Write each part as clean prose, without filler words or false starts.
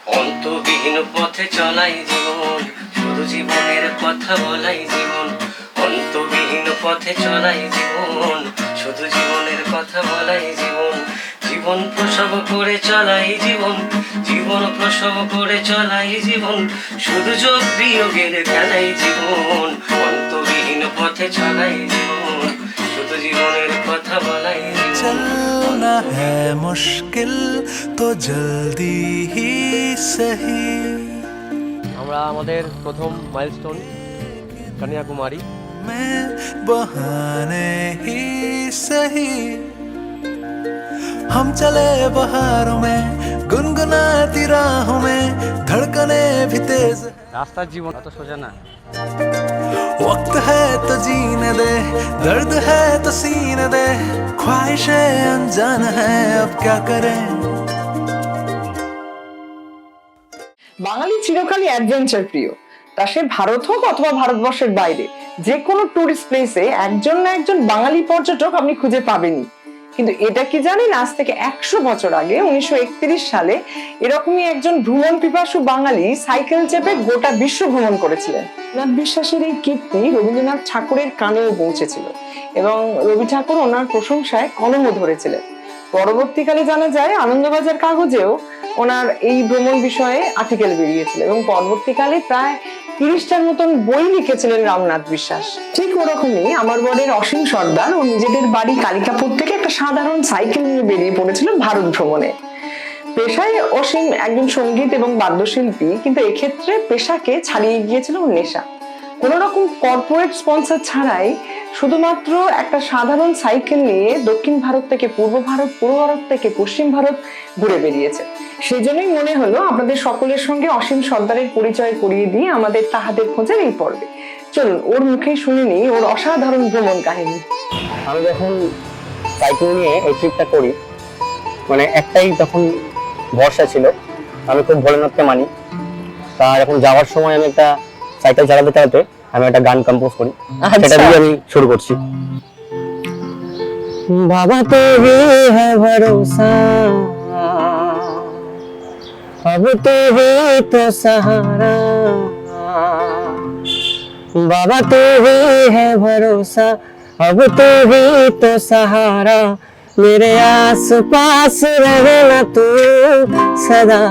অন্তবিহীন পথে চলাই জীবন, শুধু জীবনের কথা বলাই জীবন। অন্তবিহীন পথে চলাই জীবন, শুধু জীবনের কথা বলাই জীবন। জীবন প্রসব করে চলাই জীবন, জীবন প্রসব করে চলাই জীবন। শুধু যোগ বিয়োগের খেলাই জীবন, অন্তবিহীন পথে চলাই জীবন, শুধু জীবনের কথা বলাই জীবন। चलना है मुश्किल तो जल्दी ही सही। আমরা আমাদের প্রথম মাইলস্টোন কন্যাকুমারী। मैं बहाने ही सही, हम चले बहारों में गुनगुनाती राहों में, धड़कने भी तेज। রাস্তার জীবন অত সোজা না। वक्त है तो जीने दे, दर्द है तो सीने दे, ख्वाहिशें अनजान है अब क्या करें। বাঙালি চিরকালই অ্যাডভেঞ্চার প্রিয়। তা সে ভারত হোক অথবা ভারতবর্ষের বাইরে, যে কোনো টুরিস্ট প্লেসে একজন না একজন বাঙালি পর্যটক আপনি খুঁজে পাবেনই। কিন্তু এটা কি জানেন, আজ থেকে 100 বছর আগে 1931 সালে এরকমই একজন ভ্রমণ পিপাসু বাঙালি সাইকেল চেপে গোটা বিশ্ব ভ্রমণ করেছিলেন। রবীন্দ্রনাথ বিশ্বাসের এই কীর্তি রবীন্দ্রনাথ ঠাকুরের কানেও পৌঁছেছিল এবং রবি ঠাকুর ওনার প্রশংসায় কলমও ধরেছিলেন। পরবর্তীকালে জানা যায় আনন্দবাজার কাগজেও ওনার এই ভ্রমণ বিষয়ে আর্টিকেল বেরিয়েছিল এবং পরবর্তীকালে প্রায় 30টার মতন বই লিখেছিলেন রামনাথ বিশ্বাস। ঠিক ওরকমই আমার বরের অসীম সর্দার ও নিজেদের বাড়ি কালিকাপুর থেকে একটা সাধারণ সাইকেল নিয়ে বেরিয়ে পড়েছিল ভারত ভ্রমণে। পেশায় অসীম একজন সঙ্গীত এবং বাদ্যশিল্পী, কিন্তু এক্ষেত্রে পেশাকে ছাড়িয়ে গিয়েছিল নেশা। কোন রকম কর্পোরেট স্পন্সর ছাড়াই শুধুমাত্র একটা সাধারণ সাইকেল নিয়ে দক্ষিণ ভারত থেকে পূর্ব ভারত, পূর্ব ভারত থেকে পশ্চিম ভারত ঘুরে বেরিয়েছে। সেই জন্যই মনে হলো আপনাদের সকলের সঙ্গে অসীম সর্দারের পরিচয় করিয়ে দিয়ে আমাদের তাহাদের খোঁজের এই পর্বে। চলুন ওর মুখেই শুনে নিই ওর অসাধারণ ভ্রমণ কাহিনী। আমি যখন সাইকেল নিয়ে এই ট্রিপটা করি, মানে একটাই তখন বর্ষা ছিল, আমি খুব ভোলেনাথকে মানি। তা যখন যাওয়ার সময় আমি একটা সাইকেল চালাতে চালাতে আমি একটা গান কম্পোজ করি, সেটা দিয়ে আমি শুরু করছি। বাবা তেরে হ্যায় ভরসা, अब तो ही तो सहारा, बाबा तो ही है भरोसा, अब तो ही तो सहारा, मेरे आस पास रहना तू सदा।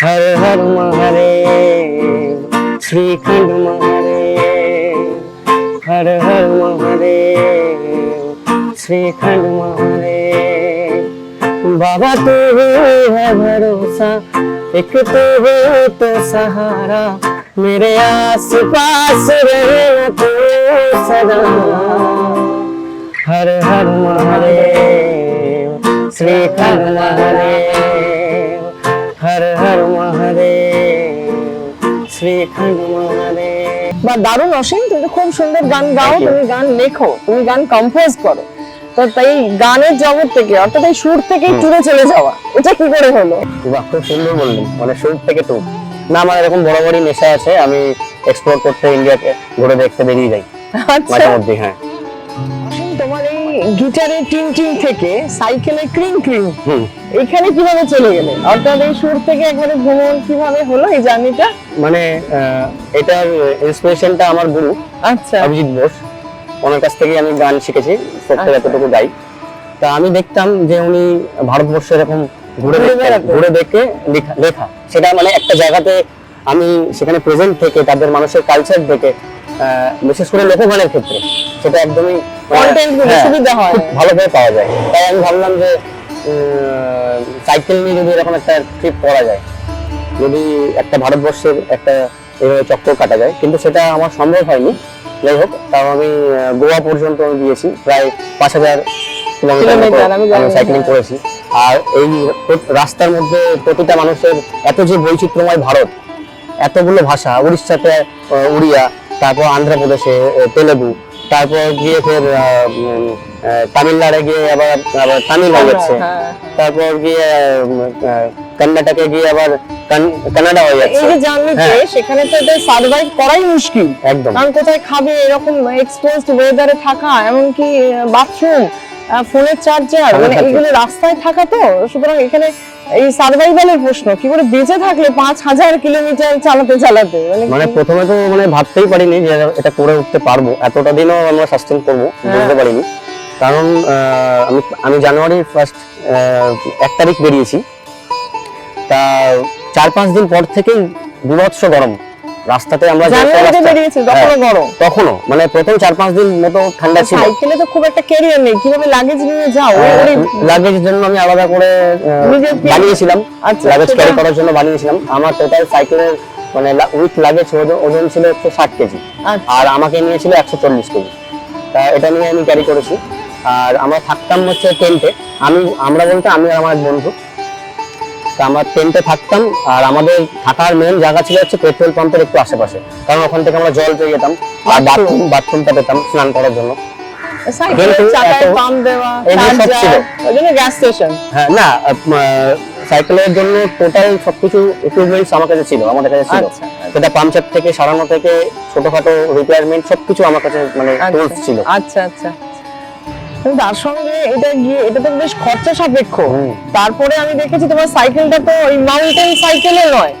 हर हर महादेव, श्रीखंड महादेव, हर हर महादेव, श्रीखंड महादेव। बाबा तू ही है भरोसा, एक तू ही तो सहारा, मेरे आस पास रहना तू सदा। हर हर महादेव, श्रीखंड महादेव, हर हर महादेव, श्रीखंड महादेव। বা দারুণ অসীম, তুমি খুব সুন্দর গান গাও, তুমি গান লেখো, তুমি গান কম্পোজ করো। তো তাই গানের জগৎ থেকে অর্থাৎ এই সুর থেকে টুরে চলে যাওয়া, এটা কি করে হলো? বাহ, খুব সুন্দর বললেন, মানে সুর থেকে টুর না। আমার এরকম বড় বড় নেশা আছে, আমি এক্সপ্লোর করতে ইন্ডিয়াকে ঘুরে দেখতে বেরিয়ে যাই মাঝে মধ্যে। হ্যাঁ, তোমার এই গিটারের টিং টিং থেকে সাইকেলে ক্রিং ক্রিং, এখানে কিভাবে চলে গেলে? অর্থাৎ এই সুর থেকে একবারে ভ্রমণ কিভাবে হলো এই জার্নিটা? মানে এটার ইন্সপিরেশনটা আমার গুরু, আচ্ছা, অভিজিৎ বোস, ওনার কাছ থেকে আমি গান শিখেছি, সত্যি এতটুকু গাই। তা আমি দেখতাম যে উনি ভারতবর্ষে এরকম ঘুরে দেখে লেখা, সেটা মানে একটা জায়গাতে আমি সেখানে প্রেজেন্ট থেকে তাদের মানুষের কালচার দেখে, বিশেষ করে লোকগানের ক্ষেত্রে সেটা একদমই সুবিধা হয়, ভালোভাবে পাওয়া যায়। তাই আমি ভাবলাম যে সাইকেল নিয়ে যদি এরকম একটা ট্রিপ করা যায়, যদি একটা ভারতবর্ষের একটা এইভাবে চক্কর কাটা যায়, কিন্তু সেটা আমার সম্ভব হয়নি। যাই হোক, তাও আমি গোয়া পর্যন্ত আমি গিয়েছি, প্রায় 5000 কিলোমিটার আমি সাইক্লিং করেছি। আর এই রাস্তার মধ্যে প্রতিটা মানুষের এত যে বৈচিত্র্যময় ভারত, এতগুলো ভাষা, উড়িষ্যাতে উড়িয়া, তারপর অন্ধ্রপ্রদেশে তেলেগু, তারপর গিয়ে ফের তামিলনাড়ে গিয়ে আবার তামিল হয়ে যাচ্ছে, তারপর গিয়ে কর্ণাটকে গিয়ে আবার কানাডা হয়ে যাচ্ছে। এই যে জার্নিতে সেখানে তো এটা সার্ভাইভ করাই মুশকিল একদম, কারণ কোথায় খাবে, এরকম এক্সপোজড ওয়েদারে থাকা, এমনকি বাথরুম, ফোনের চার্জার, মানে এগুলো রাস্তায় থাকা, তো সুতরাং এখানে এই সার্ভাইভালের প্রশ্ন, কি করে বেঁচে থাকলে 5,000 কিলোমিটার চালাতে চালাতে, মানে প্রথমে তো মানে ভাবতেই পারিনি যে এটা করে উঠতে পারবো, এতটা দিনও আমরা সাস্টেন করবো বুঝতে পারিনি। কারণ আমি জানুয়ারি 1 তারিখ বেরিয়েছি, তা 4-5 দিন পর থেকেই বিভৎস গরম রাস্তাতে। আমরা জানুয়ারিতে বেরিয়েছি তখনও গরম? তখনও মানে প্রথম 4-5 দিন মতো ঠান্ডা ছিল। সাইকেলে তো খুব একটা ক্যারিয়ার নেই, কিভাবে লাগেজ নিয়ে যাও? লাগেজের জন্য আমি আলাদা করে বানিয়েছিলাম, লাগেজ ক্যারি করার জন্য বানিয়েছিলাম। আমার টোটাল সাইকেলের মানে উইথ লাগেজ ওজন ছিল 160 কেজি, আর আমাকে নিয়েছিল 140 কেজি। তা এটা নিয়ে আমি ক্যারি করেছি। আর আমরা থাকতাম হচ্ছে টেন্টে, আমরা বলতে আমি আর আমার এক বন্ধু। তা আমরা টেন্টে থাকতাম, আর আমাদের থাকার মেন জায়গা ছিল হচ্ছে পেট্রোল পাম্পের একটু আশেপাশে, কারণ ওখান থেকে আমরা জল পেয়ে যেতাম আর বাথরুমটা পেতাম স্নান করার জন্য। হ্যাঁ না, সাইকেলের জন্য টোটাল সবকিছু ইকুইপমেন্টস আমার কাছে ছিল, আমাদের কাছে ছিল। সেটা পাংচার থেকে সারানো থেকে ছোটখাটো রিপেয়ারমেন্ট সবকিছু আমার কাছে মানে টুলস ছিল। আচ্ছা আচ্ছা। তার সঙ্গে এটা তো বেশ খরচা সাপেক্ষ। তারপরে আমি দেখেছি তোমার সাইকেলটা তো ওই মাউন্টেন সাইকেলও নয়,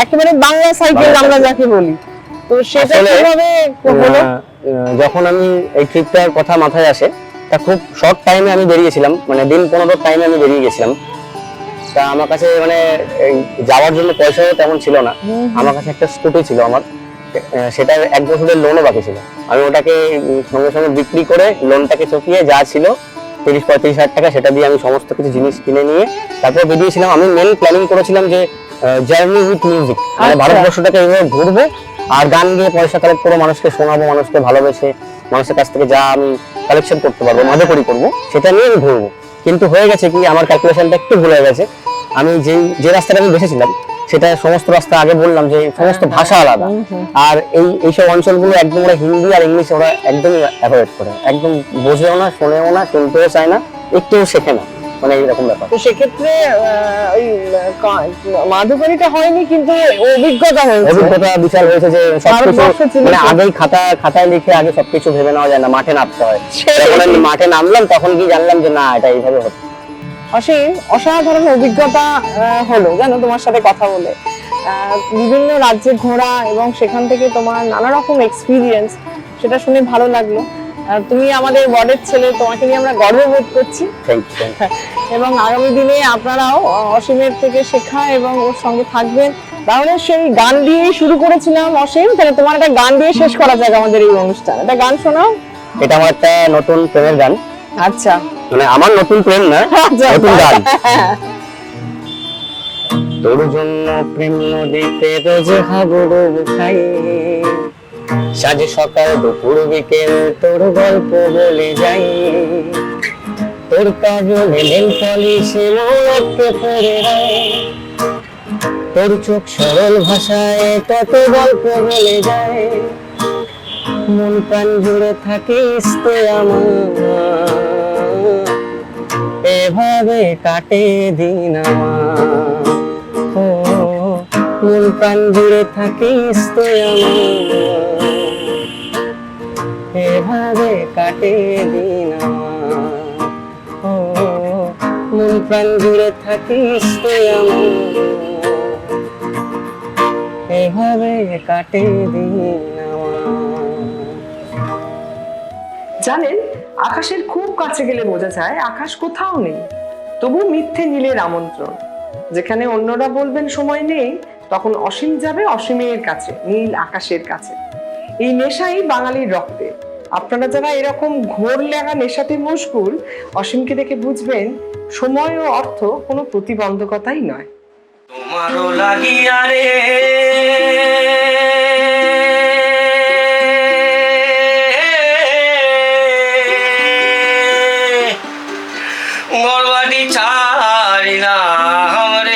একেবারে বাংলা সাইকেল আমরা যাকে বলি। তো সেটা কিভাবে হলো? যখন আমি এই ট্রিপটার কথা মাথায় আসে, তা খুব শর্ট টাইমে আমি বেরিয়েছিলাম, মানে দিন 15 টাইমে আমি বেরিয়ে গেছিলাম। তা আমার কাছে মানে যাওয়ার জন্য পয়সাও তেমন ছিল না। আমার কাছে একটা স্কুটি ছিল আমার, সেটার 1 বছরের লোনও বাকি ছিল। আমি ওটাকে সঙ্গে সঙ্গে বিক্রি করে লোনটাকে চুকিয়ে যা ছিল 30-35 হাজার টাকা, সেটা দিয়ে আমি সমস্ত কিছু জিনিস কিনে নিয়ে তারপর বেরিয়েছিলাম। আমি মেন প্ল্যানিং করেছিলাম যে জার্নি উইথ মিউজিক, মানে ভারতবর্ষটাকে এইভাবে ঘুরবো আর গান গিয়ে পয়সা কালেক্ট করে মানুষকে শোনাবো, মানুষকে ভালোবেসে মানুষের কাছ থেকে যা আমি কালেকশন করতে পারবো, মাঝে করবো, সেটা নিয়ে আমি ঘুরবো। কিন্তু হয়ে গেছে কি, আমার ক্যালকুলেশনটা একটু ভুল হয়ে গেছে। আমি যে রাস্তাটা আমি বেছেছিলাম সেটা সমস্ত রাস্তা আগে বললাম যে সমস্ত ভাষা আলাদা, আর এইসব অঞ্চলগুলো একদম ওরা হিন্দি আর ইংলিশ ওরা একদমই অ্যাভয়েড করে, একদম বোঝেও না, শোনেও না, শুনতেও চায় না, একটুও শেখে না, মানে এইরকম ব্যাপার। তো সেক্ষেত্রে ওই মাধুকরীটা হয়নি, কিন্তু অভিজ্ঞতা বিশাল হয়েছে যে সবকিছু মানে আগেই খাতায় লিখে আগে সবকিছু ভেবে নেওয়া যায় না, মাঠে নামতে হয়। যখন আমি মাঠে নামলাম তখন কি জানলাম যে না, এটা এইভাবে হচ্ছে। অসীম, অসাধারণ অভিজ্ঞতা হলো জানো তোমার সাথে কথা বলে। বিভিন্ন রাজ্যে ঘোরা এবং সেখান থেকে তোমার নানা রকম এক্সপিরিয়েন্স, সেটা শুনে ভালো লাগলো। তুমি আমাদের ওয়ার্ডের ছেলে, তোমাকে নিয়ে আমরা গর্ববোধ করছি। এবং আগামী দিনে আপনারাও অসীমের থেকে শেখা এবং ওর সঙ্গে থাকবেন। তাহলে সেই গান দিয়েই শুরু করেছিলাম অসীম, তাহলে তোমার একটা গান দিয়ে শেষ করা যাক আমাদের এই অনুষ্ঠান। একটা গান শোনাও। এটা আমার একটা নতুন প্রেমের গান। আচ্ছা, মানে আমার নতুন প্রেম না, নতুন গান। তোর জন্য প্রেম নদীতে রোজ হাবুড় খাই, সাজে সকাল দুপুর বিকেল তোর গল্প বলে যাই, তোর কাজলে নীল পলিশে মনকে পড়ে রায়, তোর চোখ সরল ভাষায় কত গল্প বলে যায়, মন প্রাণ জুড়ে থাকিস তুই আমার, এভাবে কাটে দিন আমার, ও মন প্রাণ জুড়ে থাকিস তুই আমার, এভাবে কাটে দিন আমার, ও মন প্রাণ জুড়ে থাকিস তুই আমার, এভাবে কাটে দিন আমার। জানেন, আকাশের খুব কাছে গেলে বোঝা যায় আকাশ কোথাও নেই, তবু মিথ্যে নীলের আমন্ত্রণ। যেখানে অন্যরা বলবেন সময় নেই, তখন অসীম যাবে অসীমের কাছে, নীল আকাশের কাছে। এই নেশাই বাঙালির রক্তে। আপনারা যারা এরকম ঘোর লাগা নেশাতে মশগুল, অসীমকে দেখে বুঝবেন সময় ও অর্থ কোনো প্রতিবন্ধকতাই নয়। তোমারও লাগিয়া রে গড়বাড়ি ছাড়িলাম রে,